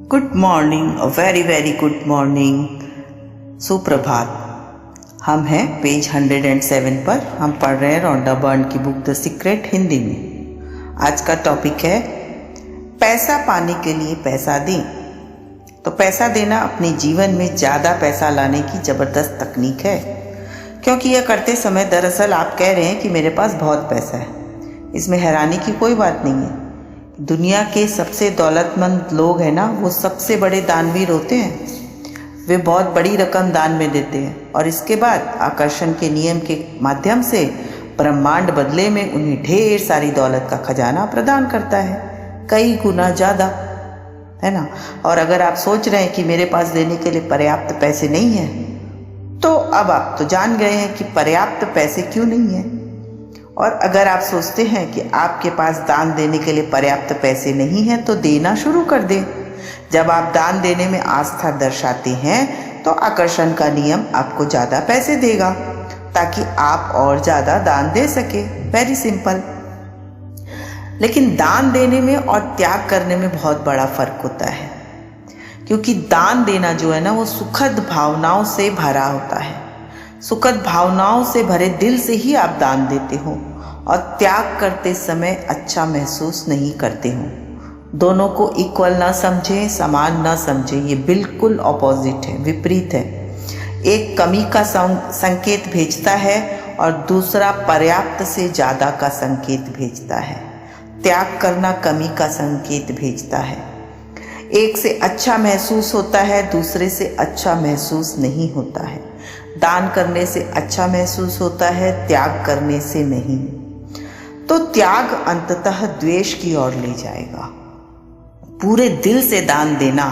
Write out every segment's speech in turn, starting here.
Good morning, a very very good morning, सुप्रभात। हम हैं पेज 107 पर। हम पढ़ रहे हैं रोंडा बर्न की बुक द सीक्रेट हिंदी में। आज का टॉपिक है पैसा पाने के लिए पैसा दें। तो पैसा देना अपने जीवन में ज़्यादा पैसा लाने की ज़बरदस्त तकनीक है, क्योंकि यह करते समय दरअसल आप कह रहे हैं कि मेरे पास बहुत पैसा है। इसमें हैरानी की कोई बात नहीं है। दुनिया के सबसे दौलतमंद लोग हैं ना, वो सबसे बड़े दानवीर होते हैं। वे बहुत बड़ी रकम दान में देते हैं और इसके बाद आकर्षण के नियम के माध्यम से ब्रह्मांड बदले में उन्हें ढेर सारी दौलत का खजाना प्रदान करता है, कई गुना ज़्यादा, है ना। और अगर आप सोच रहे हैं कि मेरे पास देने के लिए पर्याप्त पैसे नहीं हैं, तो अब आप तो जान गए हैं कि पर्याप्त पैसे क्यों नहीं हैं। और अगर आप सोचते हैं कि आपके पास दान देने के लिए पर्याप्त पैसे नहीं हैं, तो देना शुरू कर दें। जब आप दान देने में आस्था दर्शाते हैं तो आकर्षण का नियम आपको ज़्यादा पैसे देगा, ताकि आप और ज़्यादा दान दे सके। Very simple. लेकिन दान देने में और त्याग करने में बहुत बड़ा फर्क होता है, क्योंकि दान देना जो है ना, वो सुखद भावनाओं से भरा होता है। सुखद भावनाओं से भरे दिल से ही आप दान देते हो और त्याग करते समय अच्छा महसूस नहीं करते हो। दोनों को इक्वल ना समझें, समान ना समझें, ये बिल्कुल ऑपोजिट है, विपरीत है। एक कमी का संकेत भेजता है और दूसरा पर्याप्त से ज़्यादा का संकेत भेजता है। त्याग करना कमी का संकेत भेजता है। एक से अच्छा महसूस होता है, दूसरे से अच्छा महसूस नहीं होता है। दान करने से अच्छा महसूस होता है, त्याग करने से नहीं। तो त्याग अंततः द्वेष की ओर ले जाएगा। पूरे दिल से दान देना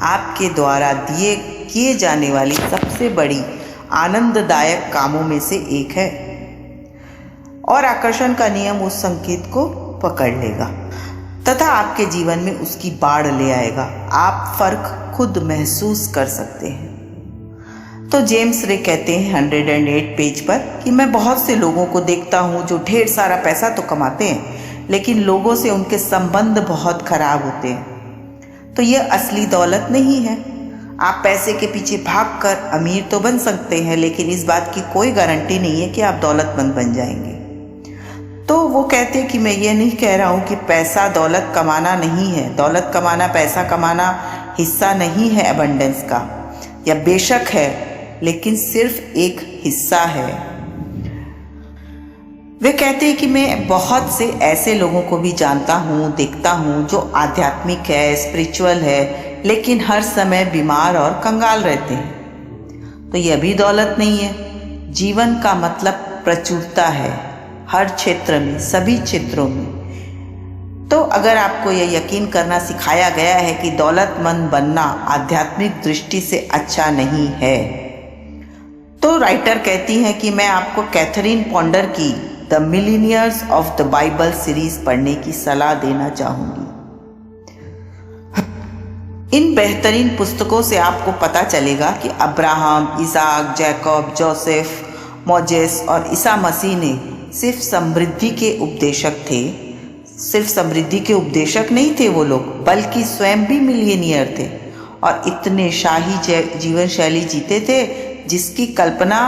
आपके द्वारा किए जाने वाली सबसे बड़ी आनंददायक कामों में से एक है, और आकर्षण का नियम उस संकेत को पकड़ लेगा तथा आपके जीवन में उसकी बाढ़ ले आएगा। आप फर्क खुद महसूस कर सकते हैं। तो जेम्स रे कहते हैं 108 पेज पर कि मैं बहुत से लोगों को देखता हूँ जो ढेर सारा पैसा तो कमाते हैं, लेकिन लोगों से उनके संबंध बहुत खराब होते हैं। तो यह असली दौलत नहीं है। आप पैसे के पीछे भागकर अमीर तो बन सकते हैं, लेकिन इस बात की कोई गारंटी नहीं है कि आप दौलतमंद बन जाएंगे। तो वो कहते हैं कि मैं ये नहीं कह रहा हूँ कि पैसा दौलत कमाना नहीं है। दौलत कमाना, पैसा कमाना हिस्सा नहीं है एबंडेंस का, या बेशक है, लेकिन सिर्फ एक हिस्सा है। वे कहते हैं कि मैं बहुत से ऐसे लोगों को भी जानता हूँ, देखता हूँ, जो आध्यात्मिक है, स्पिरिचुअल है, लेकिन हर समय बीमार और कंगाल रहते हैं। तो यह भी दौलत नहीं है। जीवन का मतलब प्रचुरता है, हर क्षेत्र में, सभी क्षेत्रों में। तो अगर आपको यह यकीन करना सिखाया गया है कि दौलतमंद बनना आध्यात्मिक दृष्टि से अच्छा नहीं है, तो राइटर कहती हैं कि मैं आपको कैथरीन पॉन्डर की the millionaires of the Bible series पढ़ने की सलाह देना चाहूंगी। इन बेहतरीन पुस्तकों से आपको पता चलेगा कि Abraham, Isaac, Jacob, Joseph, Moses और ईसा मसीह ने सिर्फ समृद्धि के उपदेशक थे। सिर्फ समृद्धि के उपदेशक नहीं थे वो लोग, बल्कि स्वयं भी मिलियनियर थे और इतने शाही जीवन शैली जीते थे जिसकी कल्पना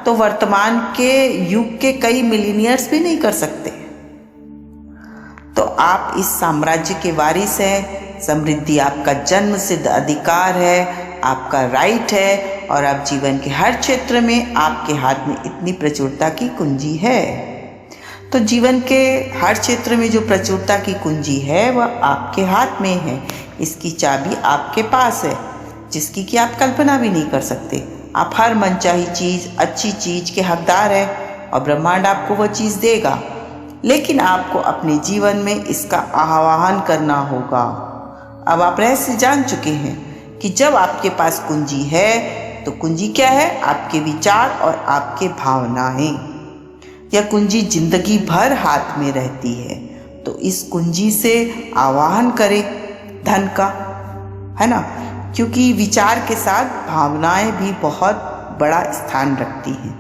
तो वर्तमान के युग के कई मिलियनियर्स भी नहीं कर सकते। तो आप इस साम्राज्य के वारिस हैं। समृद्धि आपका जन्म सिद्ध अधिकार है, आपका राइट है, और आप जीवन के हर क्षेत्र में आपके हाथ में इतनी प्रचुरता की कुंजी है। तो जीवन के हर क्षेत्र में जो प्रचुरता की कुंजी है वह आपके हाथ में है। इसकी चाबी आपके पास है, जिसकी कि आप कल्पना भी नहीं कर सकते। आप हर मनचाही चीज़, अच्छी चीज़ के हकदार हैं और ब्रह्मांड आपको वह चीज़ देगा, लेकिन आपको अपने जीवन में इसका आह्वान करना होगा। अब आप रहस्य जान चुके हैं कि जब आपके पास कुंजी है, तो कुंजी क्या है? आपके विचार और आपके भावनाएं। यह कुंजी जिंदगी भर हाथ में रहती है। तो इस कुंजी से आवाहन करें धन का, है ना, क्योंकि विचार के साथ भावनाएं भी बहुत बड़ा स्थान रखती हैं।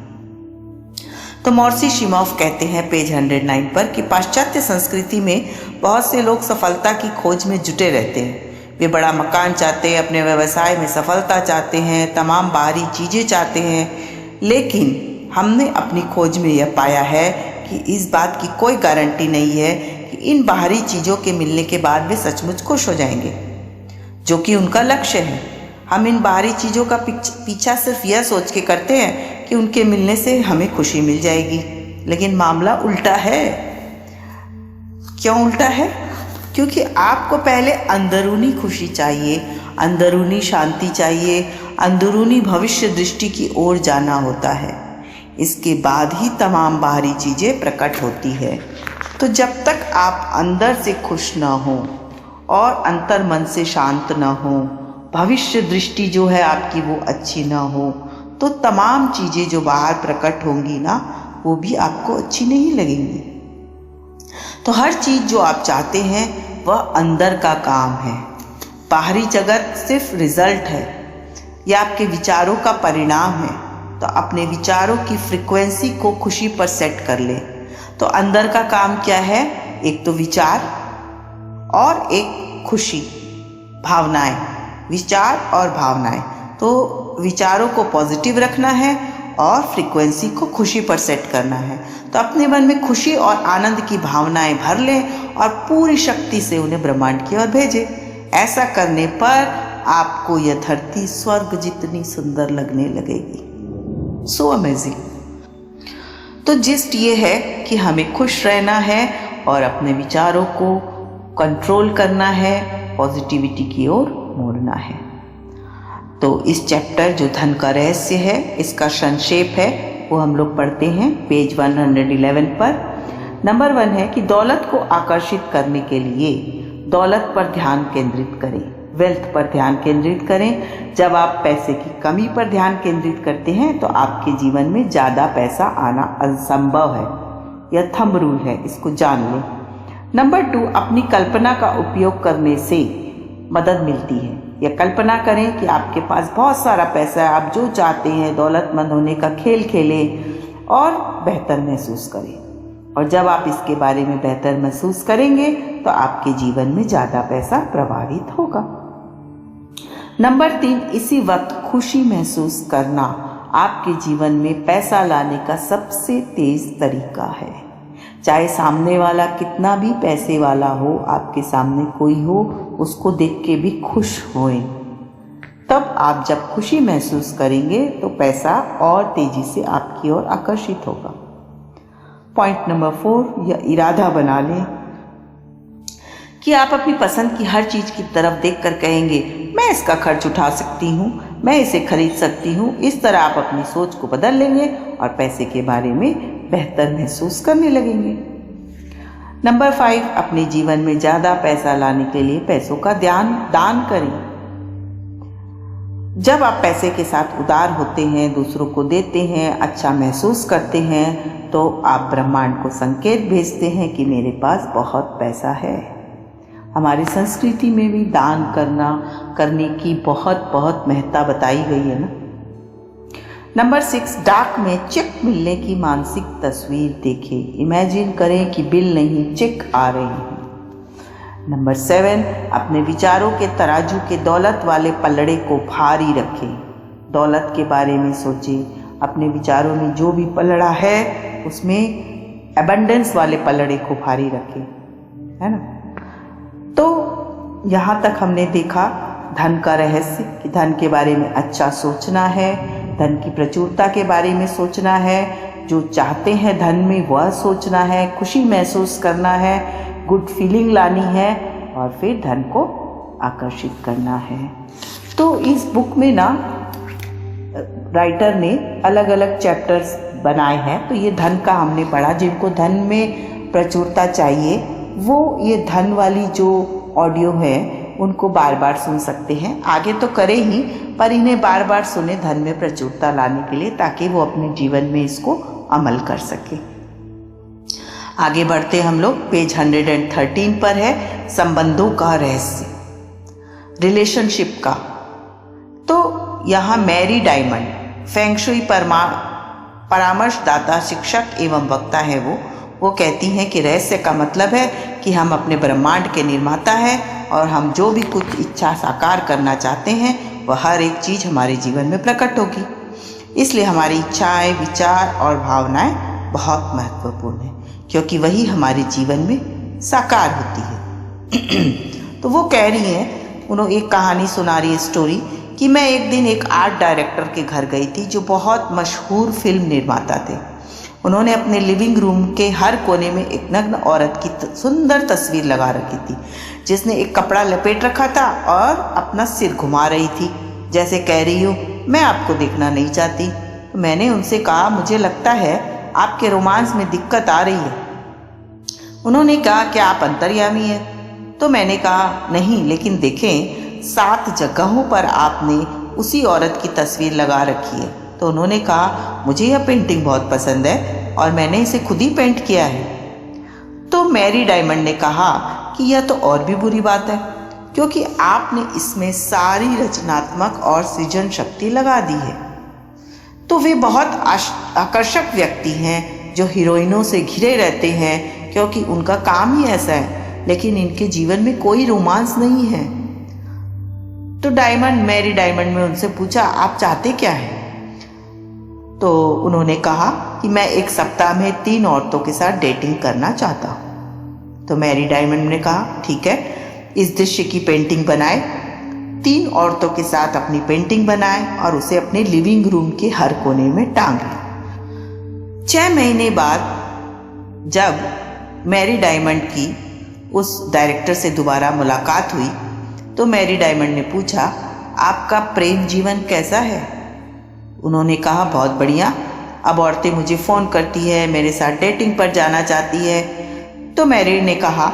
तो मॉर्सी शिमोफ कहते हैं पेज 109 पर कि पाश्चात्य संस्कृति में बहुत से लोग सफलता की खोज में जुटे रहते हैं, वे बड़ा मकान चाहते हैं, अपने व्यवसाय में सफलता चाहते हैं, तमाम बाहरी चीज़ें चाहते हैं। लेकिन हमने अपनी खोज में यह पाया है कि इस बात की कोई गारंटी नहीं है कि इन बाहरी चीज़ों के मिलने के बाद वे सचमुच खुश हो जाएंगे, जो कि उनका लक्ष्य है। हम इन बाहरी चीज़ों का पीछा सिर्फ यह सोच के करते हैं कि उनके मिलने से हमें खुशी मिल जाएगी, लेकिन मामला उल्टा है। क्यों उल्टा है? क्योंकि आपको पहले अंदरूनी खुशी चाहिए, अंदरूनी शांति चाहिए, अंदरूनी भविष्य दृष्टि की ओर जाना होता है। इसके बाद ही तमाम बाहरी चीज़ें प्रकट होती है। तो जब तक आप अंदर से खुश ना हो और अंतर मन से शांत ना हो, भविष्य दृष्टि जो है आपकी वो अच्छी ना हो, तो तमाम चीज़ें जो बाहर प्रकट होंगी ना, वो भी आपको अच्छी नहीं लगेंगी। तो हर चीज़ जो आप चाहते हैं वह अंदर का काम है। बाहरी जगत सिर्फ रिजल्ट है, यह आपके विचारों का परिणाम है। तो अपने विचारों की फ्रीक्वेंसी को खुशी पर सेट कर ले। तो अंदर का काम क्या है? एक तो विचार और एक खुशी, भावनाएं, विचार और भावनाएं। तो विचारों को पॉजिटिव रखना है और फ्रीक्वेंसी को खुशी पर सेट करना है। तो अपने मन में खुशी और आनंद की भावनाएं भर लें और पूरी शक्ति से उन्हें ब्रह्मांड की ओर भेजें। ऐसा करने पर आपको यह धरती स्वर्ग जितनी सुंदर लगने लगेगी। So amazing. तो जिस्ट ये है कि हमें खुश रहना है और अपने विचारों को कंट्रोल करना है, पॉजिटिविटी की ओर मोड़ना है। तो इस चैप्टर जो धन का रहस्य है, इसका संक्षेप है, वो हम लोग पढ़ते हैं पेज 111 पर। नंबर 1 है कि दौलत को आकर्षित करने के लिए दौलत पर ध्यान केंद्रित करें, वेल्थ पर ध्यान केंद्रित करें। जब आप पैसे की कमी पर ध्यान केंद्रित करते हैं तो आपके जीवन में ज़्यादा पैसा आना असंभव है। यह थंब रूल है, इसको जान लें। नंबर 2, अपनी कल्पना का उपयोग करने से मदद मिलती है। या कल्पना करें कि आपके पास बहुत सारा पैसा है, आप जो चाहते हैं दौलतमंद होने का खेल खेलें और बेहतर महसूस करें। और जब आप इसके बारे में बेहतर महसूस करेंगे तो आपके जीवन में ज़्यादा पैसा प्रवाहित होगा। नंबर 3, इसी वक्त खुशी महसूस करना आपके जीवन में पैसा लाने का सबसे तेज तरीका है। चाहे सामने वाला कितना भी पैसे वाला हो, आपके सामने कोई हो, उसको देख के भी खुश होएं। तब आप जब खुशी महसूस करेंगे तो पैसा और तेजी से आपकी ओर आकर्षित होगा। पॉइंट नंबर 4, यह इरादा बना लें कि आप अपनी पसंद की हर चीज़ की तरफ देखकर कहेंगे, मैं इसका खर्च उठा सकती हूँ, मैं इसे खरीद सकती हूँ। इस तरह आप अपनी सोच को बदल लेंगे और पैसे के बारे में बेहतर महसूस करने लगेंगे। नंबर 5, अपने जीवन में ज़्यादा पैसा लाने के लिए पैसों का दान करें। जब आप पैसे के साथ उदार होते हैं, दूसरों को देते हैं, अच्छा महसूस करते हैं, तो आप ब्रह्मांड को संकेत भेजते हैं कि मेरे पास बहुत पैसा है। हमारी संस्कृति में भी दान करने की बहुत महत्ता बताई गई है ना। नंबर 6, डाक में चेक मिलने की मानसिक तस्वीर देखें। इमेजिन करें कि बिल नहीं, चेक आ रहे हैं। नंबर 7, अपने विचारों के तराजू के दौलत वाले पलड़े को भारी रखें। दौलत के बारे में सोचें। अपने विचारों में जो भी पलड़ा है उसमें एबंडेंस वाले पलड़े को भारी रखें, है ना। तो यहाँ तक हमने देखा धन का रहस्य कि धन के बारे में अच्छा सोचना है, धन की प्रचुरता के बारे में सोचना है, जो चाहते हैं धन में वह सोचना है, खुशी महसूस करना है, गुड फीलिंग लानी है और फिर धन को आकर्षित करना है। तो इस बुक में ना राइटर ने अलग अलग चैप्टर्स बनाए हैं। तो ये धन का हमने पढ़ा। जिनको धन में प्रचुरता चाहिए वो ये धन वाली जो ऑडियो है उनको बार बार सुन सकते हैं। आगे तो करें ही, पर इन्हें बार बार सुने धन में प्रचुरता लाने के लिए, ताकि वो अपने जीवन में इसको अमल कर सके। आगे बढ़ते हम लोग पेज 113 पर है संबंधों का रहस्य, रिलेशनशिप का। तो यहाँ मैरी डायमंड फेंग शुई परामर्शदाता, शिक्षक एवं वक्ता है वो कहती हैं कि रहस्य का मतलब है कि हम अपने ब्रह्मांड के निर्माता हैं और हम जो भी कुछ इच्छा साकार करना चाहते हैं वह हर एक चीज़ हमारे जीवन में प्रकट होगी। इसलिए हमारी इच्छाएं, विचार और भावनाएं बहुत महत्वपूर्ण हैं, क्योंकि वही हमारे जीवन में साकार होती है। तो वो कह रही हैं, उन्होंने एक कहानी सुना रही है, स्टोरी, कि मैं एक दिन एक आर्ट डायरेक्टर के घर गई थी जो बहुत मशहूर फिल्म निर्माता थे। उन्होंने अपने लिविंग रूम के हर कोने में एक नग्न औरत की सुंदर तस्वीर लगा रखी थी, जिसने एक कपड़ा लपेट रखा था और अपना सिर घुमा रही थी, जैसे कह रही हो मैं आपको देखना नहीं चाहती। तो मैंने उनसे कहा, मुझे लगता है आपके रोमांस में दिक्कत आ रही है। उन्होंने कहा, क्या आप अंतर्यामी हैं? तो मैंने कहा, नहीं, लेकिन देखें 7 जगहों पर आपने उसी औरत की तस्वीर लगा रखी है। तो उन्होंने कहा, मुझे यह पेंटिंग बहुत पसंद है और मैंने इसे खुद ही पेंट किया है। तो मैरी डायमंड ने कहा कि यह तो और भी बुरी बात है, क्योंकि आपने इसमें सारी रचनात्मक और सृजन शक्ति लगा दी है। तो वे बहुत आकर्षक व्यक्ति हैं जो हीरोइनों से घिरे रहते हैं, क्योंकि उनका काम ही ऐसा है, लेकिन इनके जीवन में कोई रोमांस नहीं है। तो मैरी डायमंड ने उनसे पूछा, आप चाहते क्या हैं? तो उन्होंने कहा कि मैं एक सप्ताह में 3 औरतों के साथ डेटिंग करना चाहता हूँ। तो मैरी डायमंड ने कहा, ठीक है, इस दृश्य की पेंटिंग बनाए। 3 औरतों के साथ अपनी पेंटिंग बनाए और उसे अपने लिविंग रूम के हर कोने में टांग लें। 6 महीने बाद जब मैरी डायमंड की उस डायरेक्टर से दोबारा मुलाकात हुई तो मैरी डायमंड ने पूछा, आपका प्रेम जीवन कैसा है? उन्होंने कहा, बहुत बढ़िया। अब औरतें मुझे फ़ोन करती है, मेरे साथ डेटिंग पर जाना चाहती है। तो मैरी ने कहा,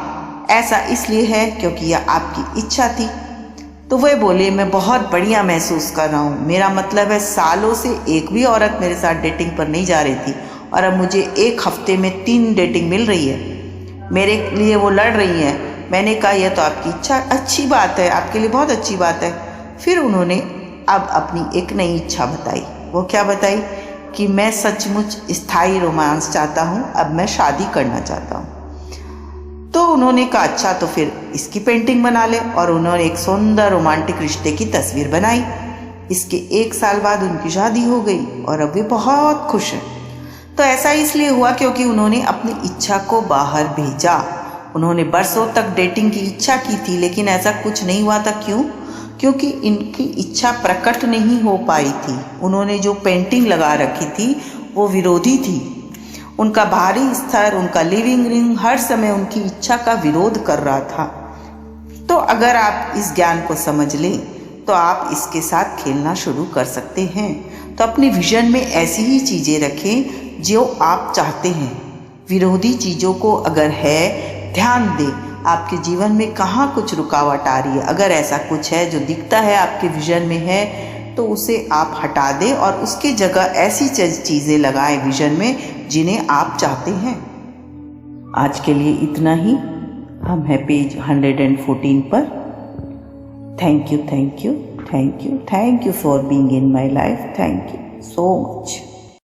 ऐसा इसलिए है क्योंकि यह आपकी इच्छा थी। तो वह बोले, मैं बहुत बढ़िया महसूस कर रहा हूँ। मेरा मतलब है, सालों से एक भी औरत मेरे साथ डेटिंग पर नहीं जा रही थी और अब मुझे एक हफ्ते में 3 डेटिंग मिल रही है। मेरे लिए वो लड़ रही हैं। मैंने कहा, यह तो आपकी इच्छा, अच्छी बात है, आपके लिए बहुत अच्छी बात है। फिर उन्होंने अब अपनी एक नई इच्छा बताई। वो क्या बताई? कि मैं सचमुच स्थायी रोमांस चाहता हूँ, अब मैं शादी करना चाहता हूँ। तो उन्होंने कहा, अच्छा, तो फिर इसकी पेंटिंग बना ले। और उन्होंने एक सुंदर रोमांटिक रिश्ते की तस्वीर बनाई। इसके 1 साल बाद उनकी शादी हो गई और अब वे बहुत खुश हैं। तो ऐसा इसलिए हुआ क्योंकि उन्होंने अपनी इच्छा को बाहर भेजा। उन्होंने बरसों तक डेटिंग की इच्छा की थी, लेकिन ऐसा कुछ नहीं हुआ था। क्यों? क्योंकि इनकी इच्छा प्रकट नहीं हो पाई थी। उन्होंने जो पेंटिंग लगा रखी थी वो विरोधी थी। उनका बाहरी स्तर, उनका लिविंग रूम हर समय उनकी इच्छा का विरोध कर रहा था। तो अगर आप इस ज्ञान को समझ लें तो आप इसके साथ खेलना शुरू कर सकते हैं। तो अपनी विजन में ऐसी ही चीज़ें रखें जो आप चाहते हैं। विरोधी चीज़ों को अगर है, ध्यान दें आपके जीवन में कहाँ कुछ रुकावट आ रही है। अगर ऐसा कुछ है जो दिखता है आपके विजन में है, तो उसे आप हटा दें और उसकी जगह ऐसी चीज़ें लगाएं विजन में जिन्हें आप चाहते हैं। आज के लिए इतना ही। हम हैं पेज 114 पर। Thank you, thank you, thank you, thank you for being in my life. Thank you so much.